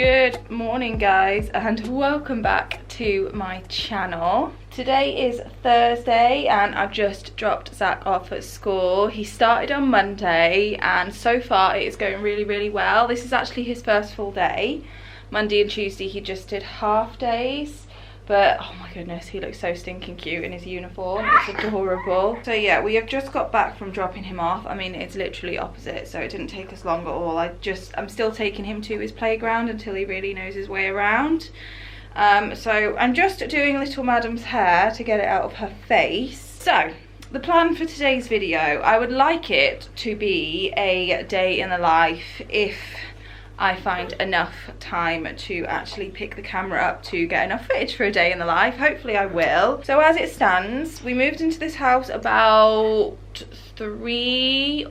Good morning guys, and welcome back to my channel. Today is Thursday and I've just dropped Zach off at school. He started on Monday and so far it is going really well. This is actually his first full day. Monday and Tuesday he just did half days, but oh my goodness, he looks so stinking cute in his uniform. It's adorable. So yeah, we have just got back from dropping him off. I mean, it's literally opposite, so it didn't take us long at all. I'm still taking him to his playground until he really knows his way around. So I'm just doing little madam's hair to get it out of her face. So the plan for today's video, I would like it to be a day in the life if I find enough time to actually pick the camera up to get enough footage for a day in the life. Hopefully I will. So as it stands, we moved into this house about three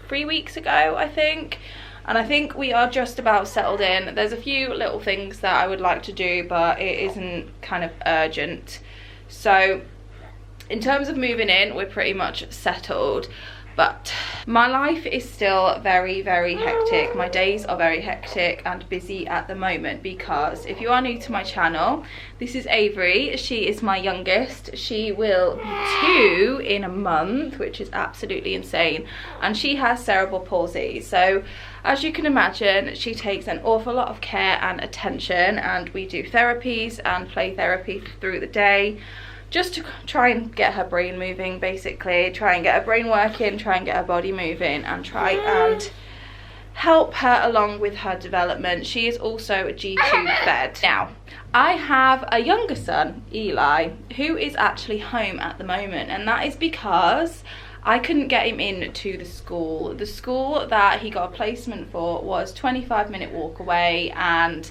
weeks ago, I think. And I think we are just about settled in. There's a few little things that I would like to do, but it isn't kind of urgent. So in terms of moving in, we're pretty much settled. But my life is still very hectic. My days are very hectic and busy at the moment because if you are new to my channel, this is Avery. She is my youngest. She will be 2 in a month, which is absolutely insane. And she has cerebral palsy. So as you can imagine, she takes an awful lot of care and attention, and we do therapies and play therapy through the day, just to try and get her brain moving, basically. Try and get her brain working, try and get her body moving, and try and help her along with her development. She is also a G-tube fed. Now, I have a younger son, Eli, who is actually home at the moment, and that is because I couldn't get him into the school. The school that he got a placement for was 25-minute walk away, and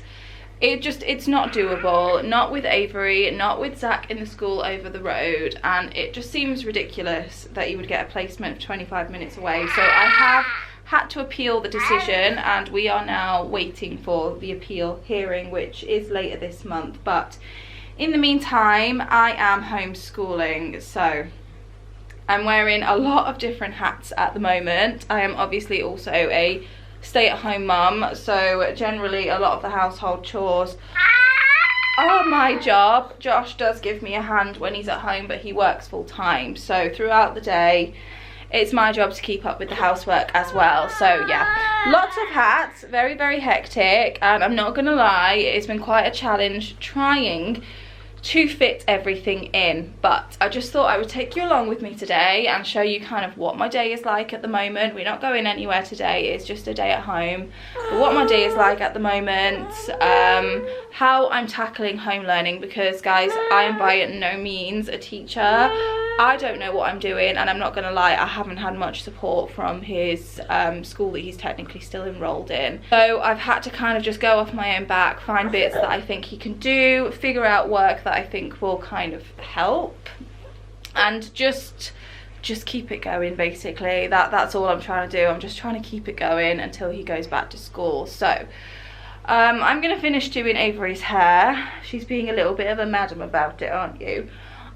it's not doable, not with Avery, not with Zach in the school over the road, and it just seems ridiculous that you would get a placement 25 minutes away. So I have had to appeal the decision, and we are now waiting for the appeal hearing, which is later this month. But in the meantime, I am homeschooling, so I'm wearing a lot of different hats at the moment. I am obviously also a stay-at-home mum, so generally a lot of the household chores are my job. Josh does give me a hand when he's at home, but he works full-time, so throughout the day it's my job to keep up with the housework as well. So yeah, lots of hats, very hectic, and I'm not gonna lie, it's been quite a challenge trying to fit everything in, but I just thought I would take you along with me today and show you kind of what my day is like at the moment. We're not going anywhere today, it's just a day at home, but what my day is like at the moment, how I'm tackling home learning, because guys, I am by no means a teacher. I don't know what I'm doing, and I'm not gonna lie, I haven't had much support from his school that he's technically still enrolled in. So I've had to kind of just go off my own back, find bits that I think he can do, figure out work that I think will kind of help, and just keep it going, basically. That's all I'm trying to do. I'm just trying to keep it going until he goes back to school. So I'm gonna finish doing Avery's hair. She's being a little bit of a madam about it, aren't you?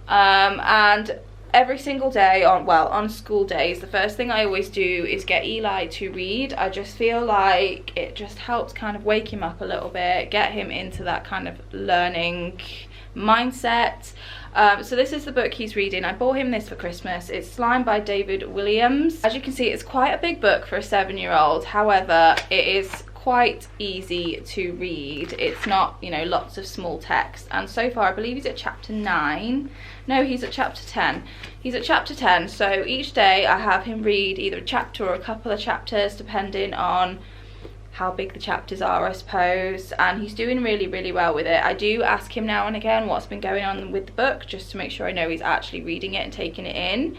And every single day on school days, the first thing I always do is get Eli to read. I just feel like it just helps kind of wake him up a little bit, get him into that kind of learning mindset. So this is the book he's reading. I bought him this for Christmas. It's Slime by David Williams. As you can see, it's quite a big book for a 7-year-old. However, it is quite easy to read. It's not, you know, lots of small text, and so far I believe he's at chapter 9. No, he's at chapter 10. He's at chapter 10, so each day I have him read either a chapter or a couple of chapters, depending on how big the chapters are, I suppose, and he's doing really well with it. I do ask him now and again what's been going on with the book, just to make sure I know he's actually reading it and taking it in.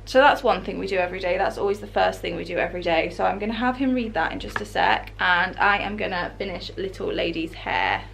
So that's one thing we do every day. That's always the first thing we do every day. So I'm going to have him read that in just a sec, and I am going to finish little lady's hair.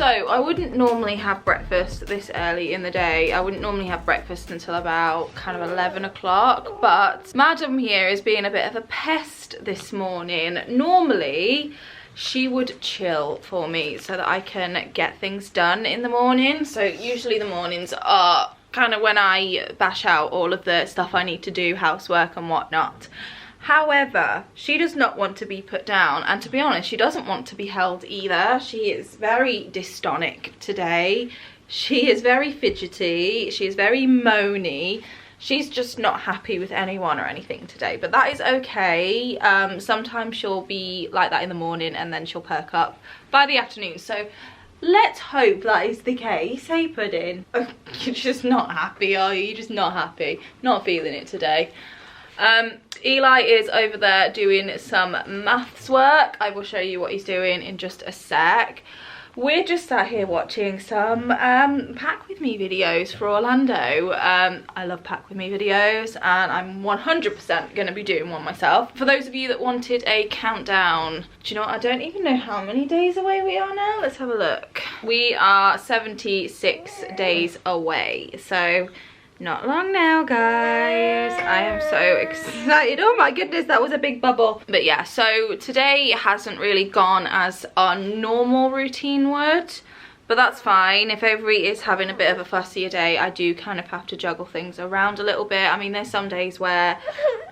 I wouldn't normally have breakfast this early in the day. I wouldn't normally have breakfast until about kind of 11 o'clock, but Madam here is being a bit of a pest this morning. Normally she would chill for me so that I can get things done in the morning. So usually the mornings are kind of when I bash out all of the stuff I need to do, housework and whatnot. However, she does not want to be put down, and to be honest, she doesn't want to be held either. She is very dystonic today. She is very fidgety. She is very moany. She's just not happy with anyone or anything today, but that is okay. Sometimes she'll be like that in the morning and then she'll perk up by the afternoon. So let's hope that is the case. Hey, Pudding. Oh, you're just not happy, are you? You're just not happy. Not feeling it today. Eli is over there doing some maths work. I will show you what he's doing in just a sec. We're just sat here watching some Pack With Me videos for Orlando. I love Pack With Me videos, and I'm 100% going to be doing one myself. For those of you that wanted a countdown, do you know what? I don't even know how many days away we are now. Let's have a look. We are 76 days away, so not long now, guys. I am so excited. Oh my goodness, that was a big bubble. But yeah, so today hasn't really gone as our normal routine would, but that's fine. If Avery is having a bit of a fussier day, I do kind of have to juggle things around a little bit. I mean, there's some days where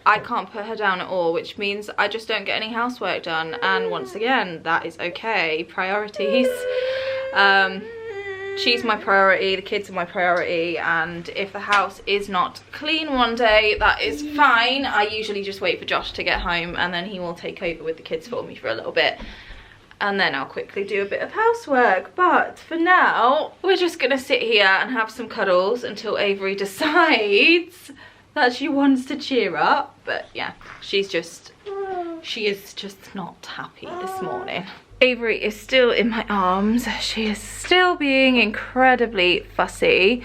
I can't put her down at all, which means I just don't get any housework done. And once again, that is okay. Priorities. She's my priority, the kids are my priority, and if the house is not clean one day, that is fine. I usually just wait for Josh to get home and then he will take over with the kids for me for a little bit, and then I'll quickly do a bit of housework. But for now, we're just gonna sit here and have some cuddles until Avery decides that she wants to cheer up. But yeah, she is just not happy this morning. Avery is still in my arms. She is still being incredibly fussy.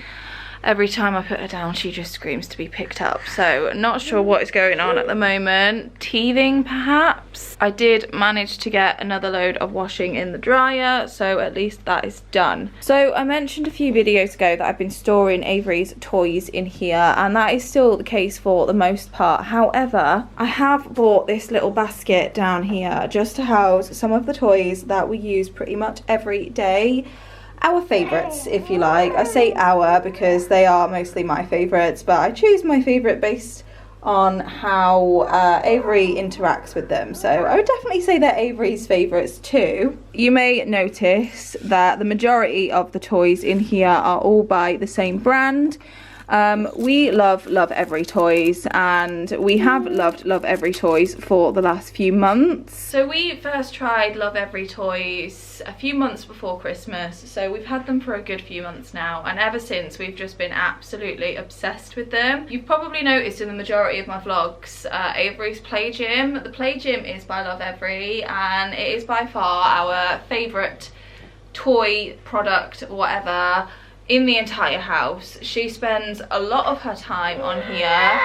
Every time I put her down, she just screams to be picked up. So not sure what is going on at the moment. Teething, perhaps? I did manage to get another load of washing in the dryer, so at least that is done. So I mentioned a few videos ago that I've been storing Avery's toys in here, and that is still the case for the most part. However, I have bought this little basket down here just to house some of the toys that we use pretty much every day. Our favourites, if you like. I say our because they are mostly my favourites, but I choose my favourite based on how Avery interacts with them. So I would definitely say they're Avery's favourites too. You may notice that the majority of the toys in here are all by the same brand. We love Lovevery toys, and we have loved Lovevery toys for the last few months. So we first tried Lovevery toys a few months before Christmas, so we've had them for a good few months now, and ever since we've just been absolutely obsessed with them. You've probably noticed in the majority of my vlogs Avery's play gym. The play gym is by Lovevery, and it is by far our favourite toy product, whatever, in the entire house. She spends a lot of her time on here.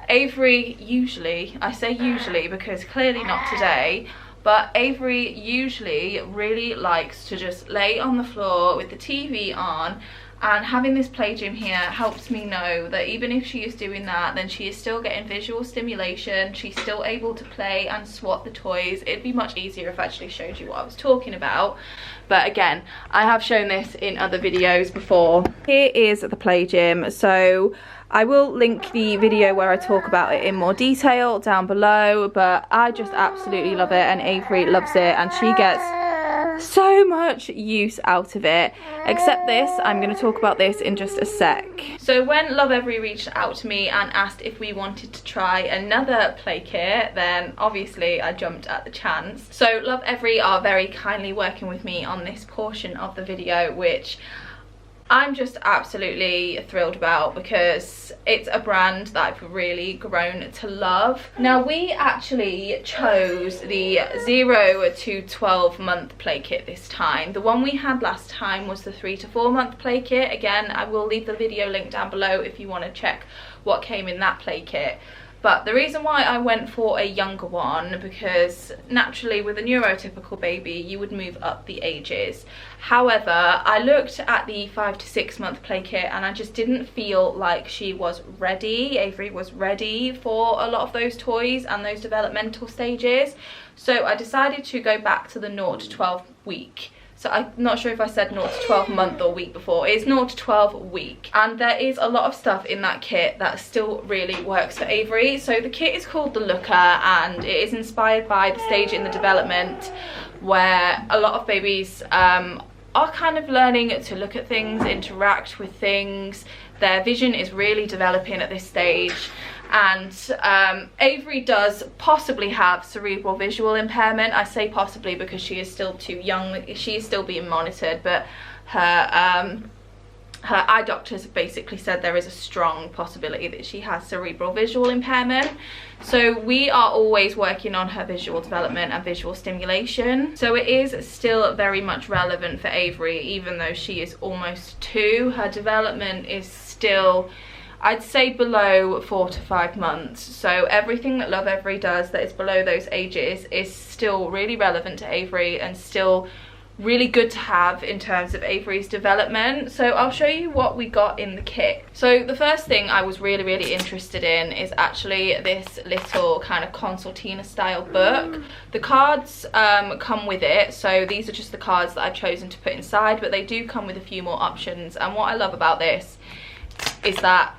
Avery usually, I say usually because clearly not today, but Avery usually really likes to just lay on the floor with the TV on, and having this play gym here helps me know that even if she is doing that, then she is still getting visual stimulation. She's still able to play and swat the toys. It'd be much easier if I actually showed you what I was talking about, but again, I have shown this in other videos before. Here is the play gym, so I will link the video where I talk about it in more detail down below, but I just absolutely love it, and Avery loves it, and she gets so much use out of it. Except this, I'm going to talk about this in just a sec. So when Lovevery reached out to me and asked if we wanted to try another play kit, then obviously I jumped at the chance. So Lovevery are very kindly working with me on this portion of the video, which I'm just absolutely thrilled about because it's a brand that I've really grown to love. Now, we actually chose the 0 to 12 month play kit this time. The one we had last time was the 3 to 4 month play kit. Again, I will leave the video link down below if you want to check what came in that play kit. But the reason why I went for a younger one, because naturally with a neurotypical baby you would move up the ages. However, I looked at the 5 to 6 month play kit and I just didn't feel like she was ready. Avery was ready for a lot of those toys and those developmental stages. So I decided to go back to the 0 to 12 week. So I'm not sure if I said 0 to 12 month or week before. It's 0 to 12 week. And there is a lot of stuff in that kit that still really works for Avery. So the kit is called the Looker and it is inspired by the stage in the development where a lot of babies are kind of learning to look at things, interact with things. Their vision is really developing at this stage. And Avery does possibly have cerebral visual impairment. I say possibly because she is still too young. She is still being monitored, but her eye doctors have basically said there is a strong possibility that she has cerebral visual impairment. So we are always working on her visual development and visual stimulation. So it is still very much relevant for Avery, even though she is almost 2. Her development is still, I'd say, below 4 to 5 months. So everything that Lovevery does that is below those ages is still really relevant to Avery and still really good to have in terms of Avery's development. So I'll show you what we got in the kit. So the first thing I was really interested in is actually this little kind of concertina style book. The cards come with it, so these are just the cards that I've chosen to put inside, but they do come with a few more options. And what I love about this is that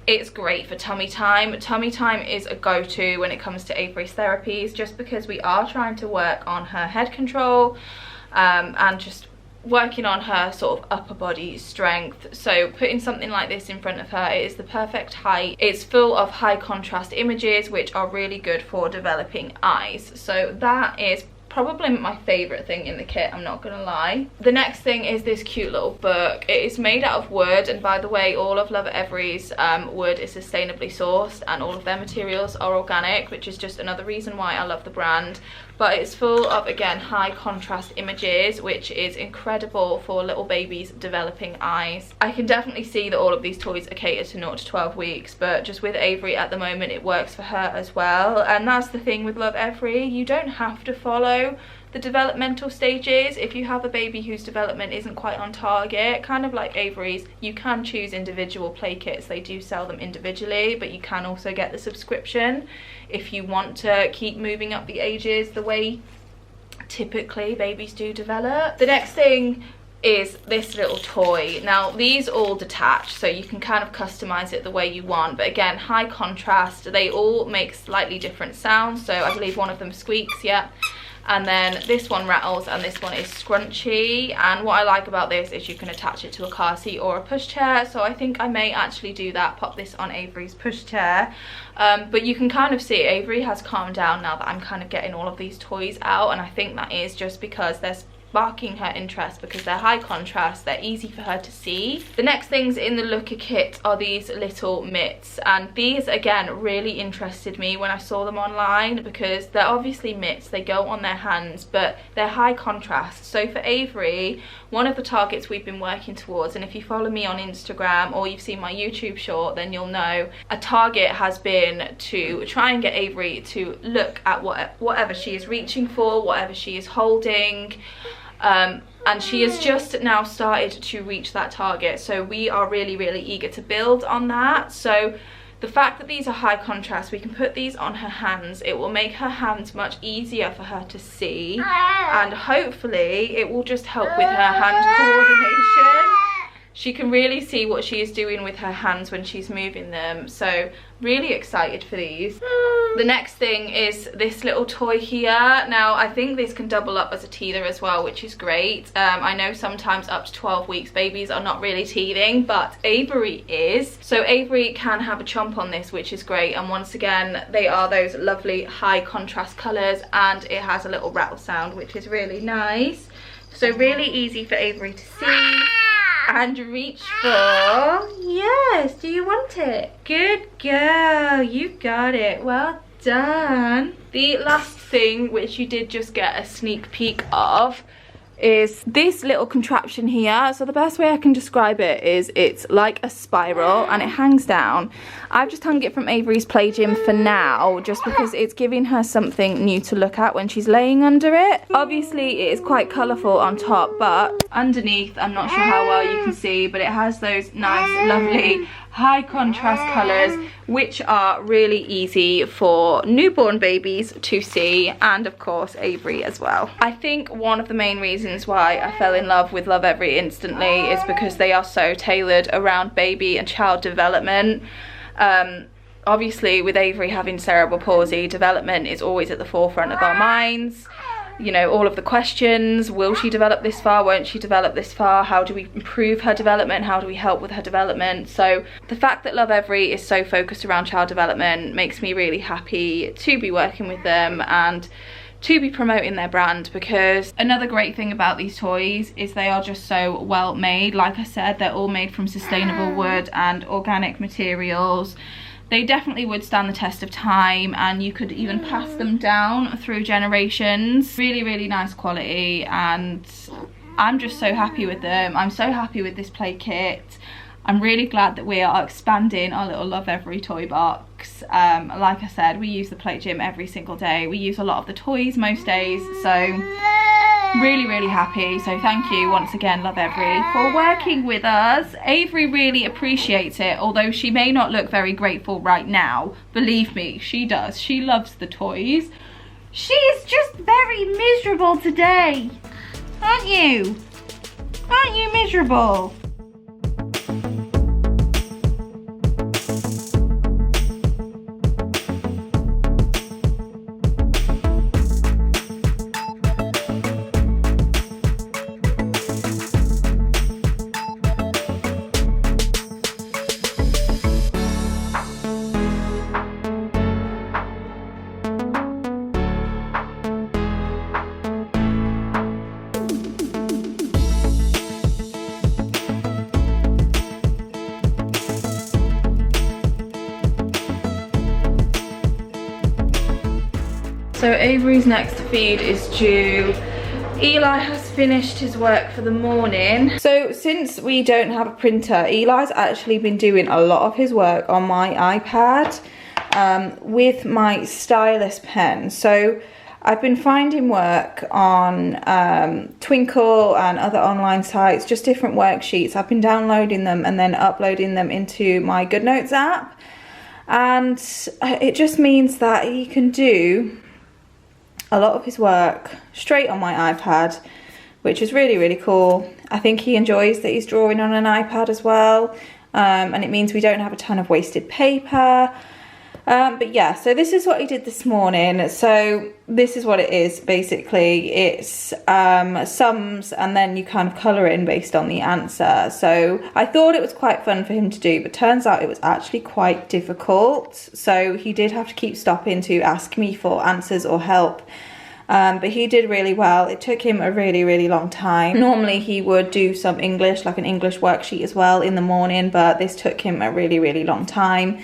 it's great for tummy time. Tummy time is a go-to when it comes to Avery's therapies, just because we are trying to work on her head control and just working on her sort of upper body strength. So putting something like this in front of her, it is the perfect height. It's full of high contrast images which are really good for developing eyes. So that is probably my favorite thing in the kit, I'm not gonna lie. The next thing is this cute little book. It is made out of wood, and by the way, all of Lovevery's wood is sustainably sourced and all of their materials are organic, which is just another reason why I love the brand. But it's full of, again, high contrast images, which is incredible for little babies' developing eyes. I can definitely see that all of these toys are catered to 0 to 12 weeks, but just with Avery at the moment, it works for her as well. And that's the thing with Lovevery, you don't have to follow the developmental stages. If you have a baby whose development isn't quite on target, kind of like Avery's, you can choose individual play kits. They do sell them individually, but you can also get the subscription if you want to keep moving up the ages the way typically babies do develop. The next thing is this little toy. Now these all detach, so you can kind of customize it the way you want, but again, high contrast. They all make slightly different sounds, so I believe one of them squeaks, yeah, and then this one rattles and this one is scrunchy. And what I like about this is you can attach it to a car seat or a pushchair, so I think I may actually do that, pop this on Avery's pushchair. But you can kind of see Avery has calmed down now that I'm kind of getting all of these toys out, and I think that is just because there's sparking her interest because they're high contrast, they're easy for her to see. The next things in the Looker kit are these little mitts, and these again really interested me when I saw them online because they're obviously mitts, they go on their hands, but they're high contrast. So for Avery, one of the targets we've been working towards, and if you follow me on Instagram or you've seen my YouTube short, then you'll know a target has been to try and get Avery to look at whatever she is reaching for, whatever she is holding. And she has just now started to reach that target, so we are really eager to build on that. So the fact that these are high contrast, we can put these on her hands. It will make her hands much easier for her to see, and hopefully it will just help with her hand coordination. She can really see what she is doing with her hands when she's moving them, so really excited for these. The next thing is this little toy here. Now I think this can double up as a teether as well, which is great. I know sometimes up to 12 weeks babies are not really teething, but Avery is. So Avery can have a chomp on this, which is great, and once again they are those lovely high contrast colours, and it has a little rattle sound, which is really nice. So really easy for Avery to see and reach for. Yes, do you want it? Good girl, you got it, well done. The last thing, which you did just get a sneak peek of, is this little contraption here. So the best way I can describe it is it's like a spiral and it hangs down. I've just hung it from Avery's play gym for now, just because it's giving her something new to look at when she's laying under it. Obviously it is quite colourful on top, but underneath, I'm not sure how well you can see, but it has those nice, lovely high contrast colours, which are really easy for newborn babies to see, and of course Avery as well. I think one of the main reasons why I fell in love with Lovevery instantly is because they are so tailored around baby and child development. Obviously with Avery having cerebral palsy, development is always at the forefront of our minds. You know, all of the questions, will she develop this far, won't she develop this far, how do we improve her development, how do we help with her development? So the fact that Lovevery is so focused around child development makes me really happy to be working with them and to be promoting their brand, because another great thing about these toys is they are just so well made. Like I said, they're all made from sustainable wood and organic materials. They definitely would stand the test of time, and you could even pass them down through generations. Really, really nice quality, and I'm just so happy with them. I'm so happy with this play kit. I'm really glad that we are expanding our little Lovevery toy box. Like I said, we use the play gym every single day. We use a lot of the toys most days, so really, really happy. So thank you once again, Lovevery, for working with us. Avery really appreciates it, although she may not look very grateful right now. Believe me, she does. She loves the toys. She is just very miserable today, aren't you? Aren't you miserable? So Avery's next feed is due. Eli has finished his work for the morning. So since we don't have a printer, Eli's actually been doing a lot of his work on my iPad with my stylus pen. So I've been finding work on Twinkle and other online sites, just different worksheets. I've been downloading them and then uploading them into my GoodNotes app. And it just means that he can do a lot of his work straight on my iPad, which is really, really cool. I think he enjoys that he's drawing on an iPad as well, and it means we don't have a ton of wasted paper. But yeah, so this is what he did this morning. So this is what it is basically. It's sums, and then you kind of colour in based on the answer. So I thought it was quite fun for him to do, but turns out it was actually quite difficult. So he did have to keep stopping to ask me for answers or help. But he did really well. It took him a really, really long time. Normally he would do some English, like an English worksheet as well in the morning, but this took him a really, really long time.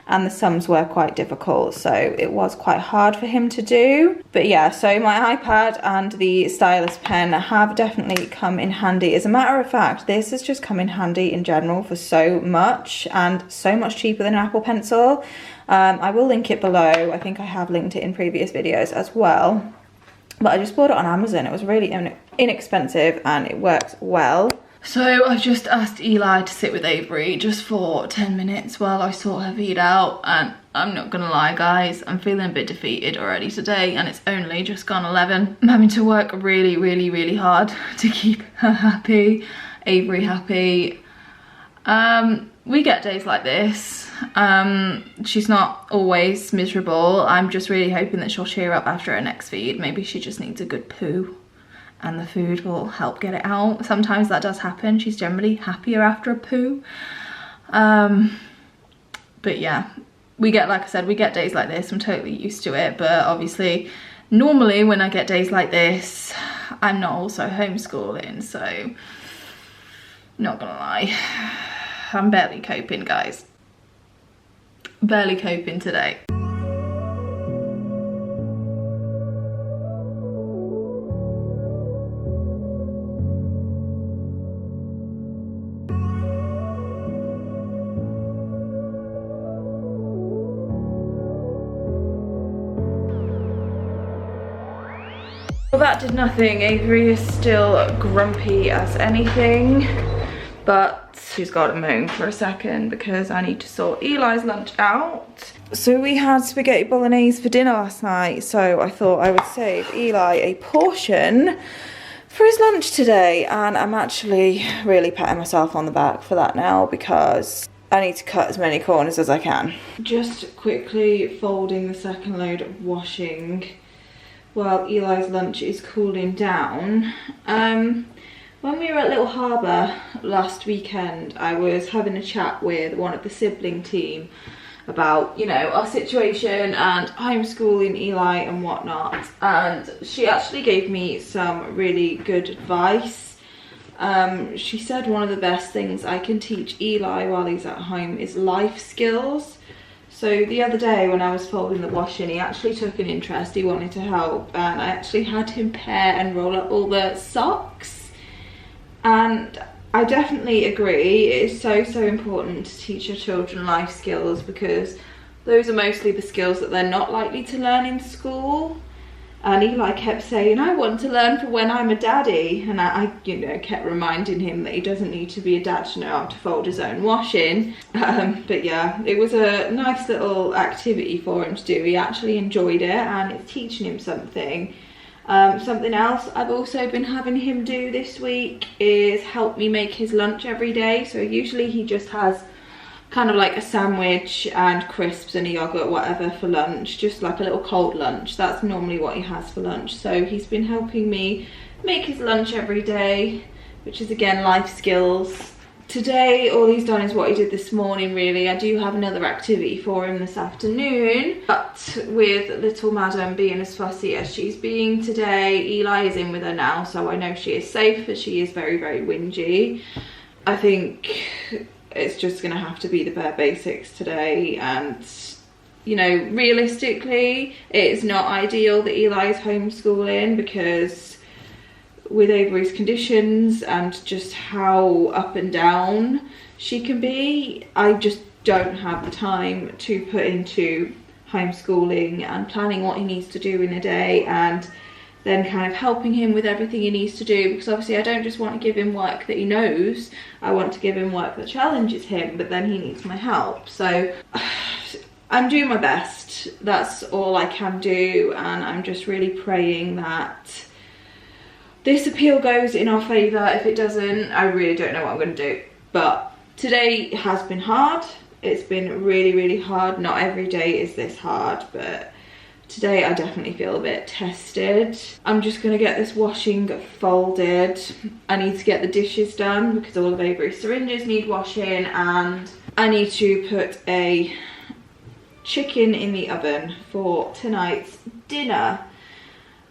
And the sums were quite difficult, so it was quite hard for him to do. But yeah, so my iPad and the stylus pen have definitely come in handy. As a matter of fact, this has just come in handy in general for so much, and so much cheaper than an Apple Pencil. I will link it below. I think I have linked it in previous videos as well. But I just bought it on Amazon. It was really inexpensive and it works well. So I've just asked Eli to sit with Avery just for 10 minutes while I sort her feed out, and I'm not gonna lie guys, I'm feeling a bit defeated already today, and it's only just gone 11. I'm having to work really, really, really hard to keep her happy, Avery happy. We get days like this. She's not always miserable. I'm just really hoping that she'll cheer up after her next feed. Maybe she just needs a good poo, and the food will help get it out. Sometimes that does happen. She's generally happier after a poo. But yeah, we get, like I said, we get days like this. I'm totally used to it. But obviously, normally when I get days like this, I'm not also homeschooling. So, not gonna lie, I'm barely coping, guys. Barely coping today. Well, that did nothing. Avery is still grumpy as anything, but she's got to moan for a second because I need to sort Eli's lunch out. So we had spaghetti bolognese for dinner last night, so I thought I would save Eli a portion for his lunch today, and I'm actually really patting myself on the back for that now because I need to cut as many corners as I can. Just quickly folding the second load of washing while Eli's lunch is cooling down. When we were at Little Harbour last weekend, I was having a chat with one of the sibling team about, you know, our situation and homeschooling Eli and whatnot, and she actually gave me some really good advice. She said one of the best things I can teach Eli while he's at home is life skills. So the other day when I was folding the washing, he actually took an interest, he wanted to help, and I actually had him pair and roll up all the socks. And I definitely agree, it is so important to teach your children life skills because those are mostly the skills that they're not likely to learn in school. And Eli kept saying, I want to learn for when I'm a daddy. And I you know, kept reminding him that he doesn't need to be a dad to know how to fold his own washing. But yeah, it was a nice little activity for him to do. He actually enjoyed it and it's teaching him something. Something else I've also been having him do this week is help me make his lunch every day. So usually he just has kind of like a sandwich and crisps and a yogurt, whatever, for lunch, just like a little cold lunch. That's normally what he has for lunch. So he's been helping me make his lunch every day, which is again life skills. Today all he's done is what he did this morning really. I do have another activity for him this afternoon, but with little madam being as fussy as she's being today, Eli is in with her now, so I know she is safe, but she is very whingy. I think it's just gonna have to be the bare basics today, and you know, realistically it's not ideal that Eli is homeschooling because with Avery's conditions and just how up and down she can be, I just don't have the time to put into homeschooling and planning what he needs to do in a day and then kind of helping him with everything he needs to do, because obviously I don't just want to give him work that he knows, I want to give him work that challenges him, but then he needs my help. So I'm doing my best, that's all I can do, and I'm just really praying that this appeal goes in our favour. If it doesn't, I really don't know what I'm going to do. But today has been hard, it's been really hard. Not every day is this hard, but today I definitely feel a bit tested. I'm just going to get this washing folded. I need to get the dishes done because all of Avery's syringes need washing, and I need to put a chicken in the oven for tonight's dinner.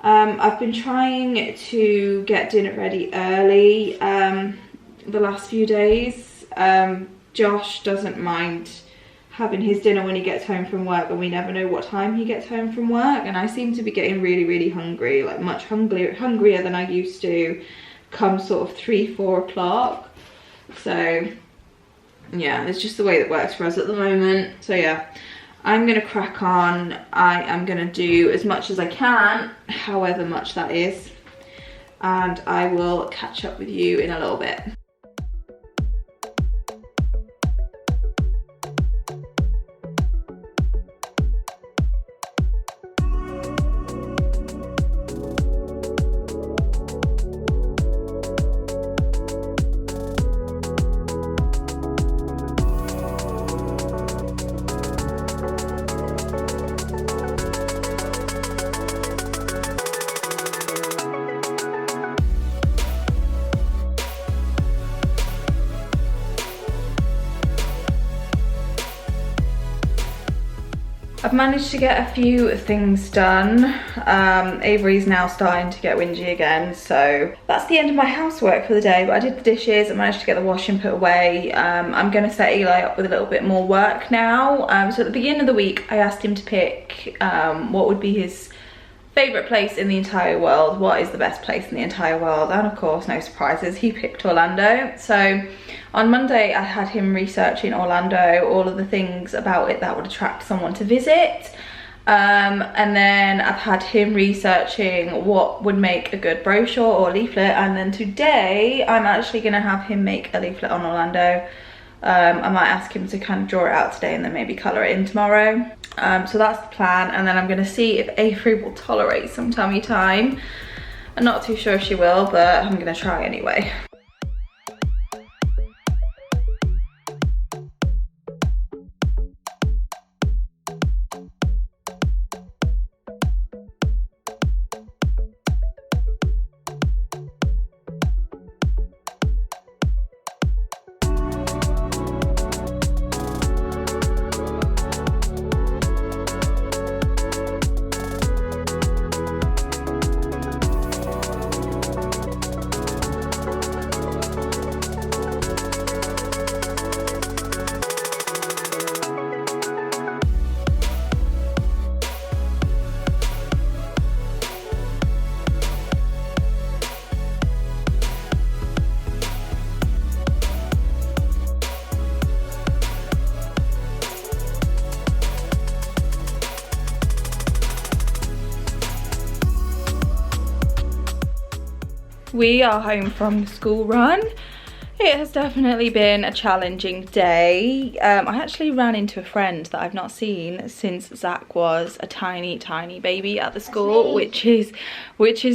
I've been trying to get dinner ready early the last few days. Josh doesn't mind having his dinner when he gets home from work, and we never know what time he gets home from work, and I seem to be getting really hungry, like much hungrier than I used to come sort of 3-4 o'clock. So yeah, it's just the way that works for us at the moment. So yeah, I'm gonna crack on. I am gonna do as much as I can, however much that is, and I will catch up with you in a little bit. I've managed to get a few things done. Avery's now starting to get whingy again, so that's the end of my housework for the day, but I did the dishes, I managed to get the washing put away. I'm gonna set Eli up with a little bit more work now. So at the beginning of the week, I asked him to pick what would be his favourite place in the entire world, what is the best place in the entire world, and of course, no surprises, he picked Orlando. So on Monday I had him researching Orlando, all of the things about it that would attract someone to visit, And then I've had him researching what would make a good brochure or leaflet, and then today I'm actually going to have him make a leaflet on Orlando. I might ask him to kind of draw it out today and then maybe colour it in tomorrow. So that's the plan, and then I'm going to see if Avery will tolerate some tummy time. I'm not too sure if she will, but I'm going to try anyway. We are home from the school run. It has definitely been a challenging day. I actually ran into a friend that I've not seen since Zach was a tiny baby at the school, which is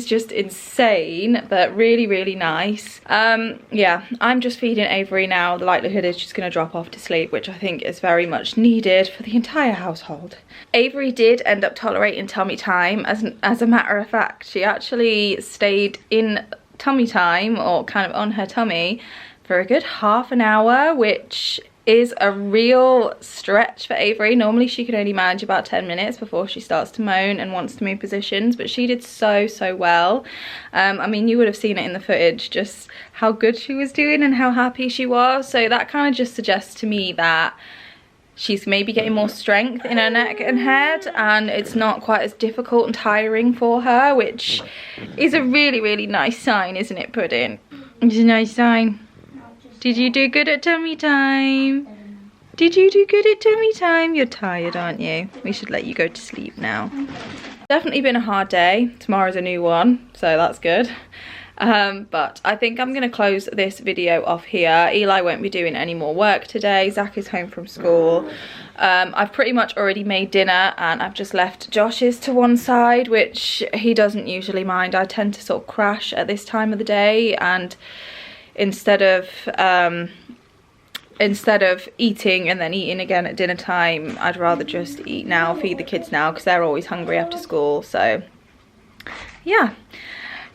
just insane, but really nice. Yeah, I'm just feeding Avery now. The likelihood is she's going to drop off to sleep, which I think is very much needed for the entire household. Avery did end up tolerating tummy time. As a matter of fact, she actually stayed in tummy time, or kind of on her tummy, for a good half an hour, which is a real stretch for Avery. Normally she can only manage about 10 minutes before she starts to moan and wants to move positions, but she did so well. I mean, you would have seen it in the footage, just how good she was doing and how happy she was. So that kind of just suggests to me that she's maybe getting more strength in her neck and head, and it's not quite as difficult and tiring for her, which is a really nice sign, isn't it, Pudding? It's a nice sign. Did you do good at tummy time? Did you do good at tummy time? You're tired, aren't you? We should let you go to sleep now. Definitely been a hard day. Tomorrow's a new one, so that's good. But I think I'm going to close this video off here. Eli won't be doing any more work today. Zach is home from school. I've pretty much already made dinner, and I've just left Josh's to one side, which he doesn't usually mind. I tend to sort of crash at this time of the day, and instead of eating and then eating again at dinner time, I'd rather just eat now, feed the kids now, because they're always hungry after school. So yeah,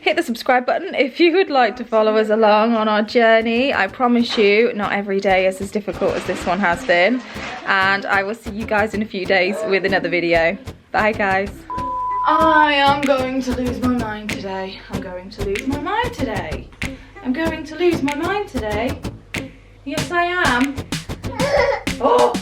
hit the subscribe button if you would like to follow us along on our journey. I promise you, not every day is as difficult as this one has been, and I will see you guys in a few days with another video. Bye guys. I am going to lose my mind today. I'm going to lose my mind today. I'm going to lose my mind today. Yes, I am. Oh!